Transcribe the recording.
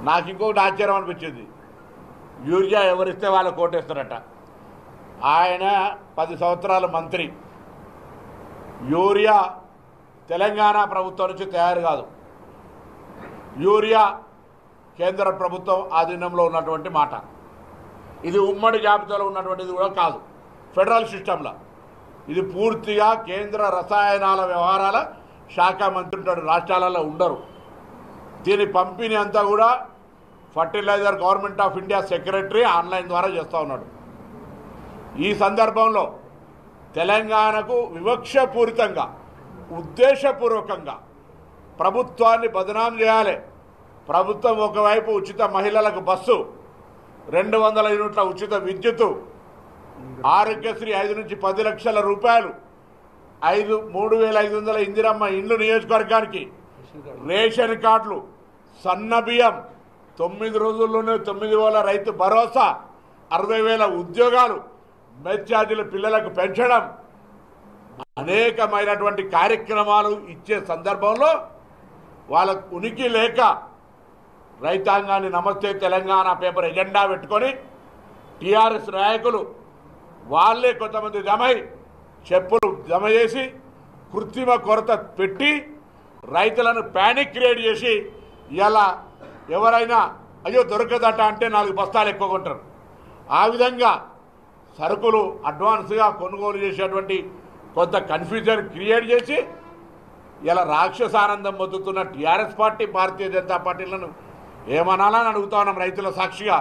నాకు ఇంకొకటి ఆశ్చర్యం అనిపించింది. యూరియా ఎవరిస్తే వాళ్ళు కోటేస్తారట. ఆయన 10 సంవత్సరాల మంత్రి. యూరియా తెలంగాణ ప్రభుత్వం నుంచి తయారు కాదు. యూరియా కేంద్ర ప్రభుత్వం ఆధీనంలో ఉన్నటువంటి మాట. ఇది ఉమ్మడి జాబితాలో ఉన్నటువంటిది కూడా కాదు. ఫెడరల్ సిస్టంలో ఇది పూర్తిగా కేంద్ర రసాయనాల వ్యవహారాల శాఖ మంత్రి ఉంటాడు, రాష్ట్రాలలో ఉండరు. దీని పంపిణీ అంతా కూడా fertiliser government of India secretary online ద్వారా చేస్తూ ఉన్నాడు. ఈ సందర్భంలో తెలంగాణకు వివక్షపూరితంగా ఉద్దేశపూర్వకంగా ప్రభుత్వాన్ని బదనాం చేయాలి. ప్రభుత్వం ఒకవైపు ఉచిత మహిళలకు బస్సు, 200 యూనిట్ల ఉచిత విద్యుత్తు, ఆరోగ్యశ్రీ 5 నుంచి 10 లక్షల రూపాయలు, 3,500 ఇందిరమ్మ ఇండ్లు నియోజకవర్గానికి, రేషన్ కార్డులు, సన్న బియ్యం, 9 రోజుల్లోనే 9,000 రైతు భరోసా, 60,000 ఉద్యోగాలు, మెస్ ఛార్జీలు పిల్లలకు పెంచడం, అనేకమైనటువంటి కార్యక్రమాలు ఇచ్చే సందర్భంలో వాళ్ళకు ఉనికి లేక రైతాంగాన్ని నమస్తే తెలంగాణ పేపర్ ఎజెండా పెట్టుకొని టీఆర్ఎస్ నాయకులు వాళ్ళే కొంతమంది చెప్పులు జమ చేసి కృత్రిమ కొరత పెట్టి రైతులను ప్యానిక్ క్రియేట్ చేసి ఇలా ఎవరైనా అయ్యో దొరకదట అంటే 4 బస్తాలు ఎక్కువ కొంటారు. ఆ విధంగా సరుకులు అడ్వాన్స్గా కొనుగోలు చేసేటువంటి కొంత కన్ఫ్యూజన్ క్రియేట్ చేసి ఇలా రాక్షసానందం పొందుతున్న టీఆర్ఎస్ పార్టీ, భారతీయ జనతా పార్టీలను ఏమనాలని అడుగుతా ఉన్నాం రైతుల సాక్షిగా.